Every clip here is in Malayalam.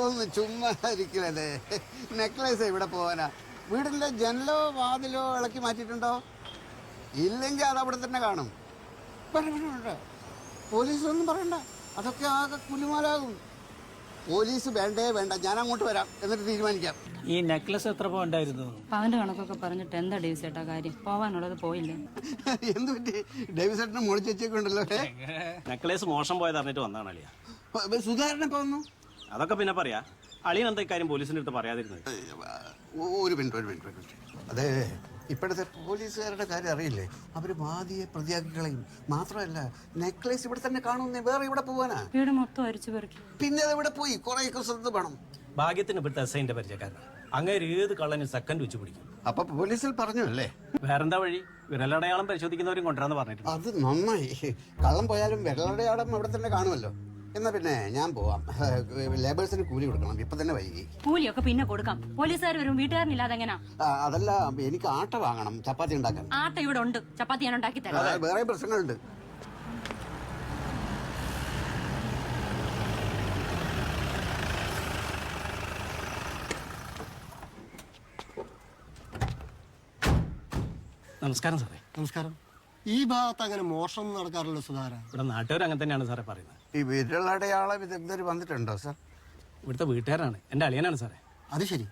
ഒന്ന് ചുമ്മാ ഇരിക്കണത്. നെക്ലേസ് ഇവിടെ പോവാനാ? വീടിൻ്റെ ജനലോ വാതിലോ ഇളക്കി മാറ്റിയിട്ടുണ്ടോ? ഇല്ലെങ്കിൽ അത് അവിടെ തന്നെ കാണും. വേണ്ട, പോലീസൊന്നും പറയണ്ട, അതൊക്കെ ആകെ കുലുമാലാകും. പോലീസ് വേണ്ടേ വേണ്ട, ഞാൻ അങ്ങോട്ട് വരാം, എന്നിട്ട് തീരുമാനിക്കാം. ഈ നെക്ലസ് എത്ര പോണ്ടായിരുന്നു? പവന്റെ കണക്കൊക്കെ പറഞ്ഞിട്ട് എന്താ ഡേവിസ് ചേട്ടാ കാര്യം? പോവാനുള്ളത് പോയില്ലേ? എന്ത് പറ്റി? ഡേവിസ് ചേട്ടനെ മുളിച്ച് വെച്ചേക്കുണ്ടല്ലോ. നെക്ലേസ് മോശം പോയത് അറിഞ്ഞിട്ട് വന്നതാണ് അളിയ. സുധാരണ ഇപ്പൊ വന്നു. അതൊക്കെ പിന്നെ പറയാ. അളിയൻ എന്താ ഇക്കാര്യം പോലീസിന്റെ അടുത്ത് പറയാതിരുന്നത്? ഒരു മിനിറ്റ്. അതെ, ഇപ്പോഴത്തെ പോലീസുകാരുടെ കാര്യം അറിയില്ലേ? അവർ വാദിയെ പ്രതിയാക്കി കളയും. മാത്രമല്ല, നെക്ലേസ് ഇവിടെ തന്നെ കാണുന്നേ, വേറെ ഇവിടെ പോവാനാ? വീട് മൊത്തം അരിച്ചു പെറുക്കി. പിന്നെ അത് ഇവിടെ പോയി കുറെ ശ്രദ്ധ വേണം. ഭാഗ്യത്തിന് ഇവിടുത്തെ എസ്ഐന്റെ പരിചയക്കാരനാണ്. അങ്ങനെ ഏത് കള്ളനും സെക്കൻഡ് വെച്ച് പിടിക്കും. അപ്പൊ പോലീസിൽ പറഞ്ഞു അല്ലേ? വേറെന്താ വഴി? വിരലടയാളം പരിശോധിക്കുന്നവരും കൊണ്ടുവരാന്ന് പറഞ്ഞിട്ടുണ്ട്. അത് നന്നായി. കള്ളം പോയാലും വിരലടയാളം അവിടെ തന്നെ കാണുമല്ലോ. എന്നാ പിന്നെ ഞാൻ പോവാം. ലേബേഴ്സിന് കൂലി കൊടുക്കണം, ഇപ്പൊ തന്നെ വൈകി. കൂലിയൊക്കെ പിന്നെ കൊടുക്കാം. പോലീസുകാർ വരും, വീട്ടുകാരനില്ലാതെ എങ്ങനാ? അതല്ല, എനിക്ക് ആട്ട വാങ്ങണം ചപ്പാത്തി ഉണ്ടാക്കാൻ. ആട്ട ഇവിടെ ഉണ്ട്, ചപ്പാത്തി ഞാൻ ഉണ്ടാക്കി തരാം. വേറെ പ്രശ്നങ്ങളുണ്ട്. നമസ്കാരം സാറേ. നമസ്കാരം. ഈ ഭാഗത്ത് അങ്ങനെ മോഷണം നടക്കാറുള്ള സുധാര? ഇവിടെ നാട്ടുകാർ അങ്ങനെ തന്നെയാണ് സാറേ പറയുന്നത്. ഈ വിരലടയാള വിദഗ്ധർ വന്നിട്ടുണ്ടോ സാർ? ഇവിടുത്തെ വീട്ടുകാരാണ്, എന്റെ അളിയനാണ് സാറേ. അത് ശരി.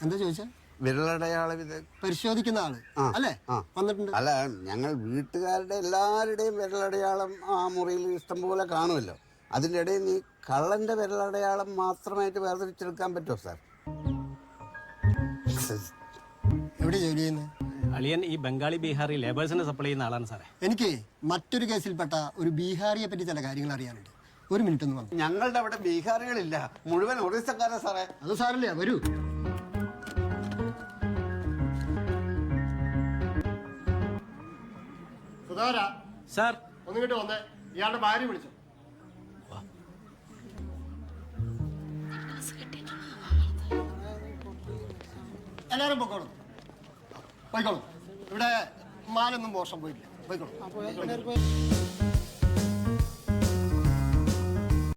എന്താ ചോദിച്ചാ? വിരലടയാള വിദഗ്ധ പരിശോധിക്കുന്ന ആള് അല്ലേ വന്നിട്ടുണ്ട്? അല്ല, ഞങ്ങൾ വീട്ടുകാരുടെ എല്ലാവരുടെയും വിരലടയാളം ആ മുറിയിൽ ഇഷ്ടംപോലെ കാണുമല്ലോ. അതിൻ്റെ ഇടയിൽ നീ കള്ളന്റെ വിരലടയാളം മാത്രമായിട്ട് വേർതിരിച്ചെടുക്കാൻ പറ്റുമോ സാർ? എവിടെ ജോലി ചെയ്യുന്നത്? അളിയൻ ഈ ബംഗാളി ബീഹാറി ലേബേഴ്സിന് സപ്ലൈ ചെയ്യുന്ന ആളാണ് സാറേ. എനിക്ക് മറ്റൊരു കേസിൽപ്പെട്ട ഒരു ബീഹാറിയെ പറ്റി ചില കാര്യങ്ങൾ അറിയാനുണ്ട്. ഒരു മിനിറ്റ് ഒന്ന് വന്നു. ഞങ്ങളുടെ അവിടെ ബീഹാറികളില്ല, മുഴുവൻ ഒറീസക്കാരാ സാറേ. അത് സാരല്ലേ, വരൂ. സുധാര സാർ, ഒന്നിങ്ങോട്ട് വന്നേ. ഇയാളുടെ ഭാര്യ വിളിച്ചു. എല്ലാരും പൊക്കോളും, പോയിക്കോളും. ഇവിടെ മാലൊന്നും മോശം പോയില്ല, പോയിക്കോളും.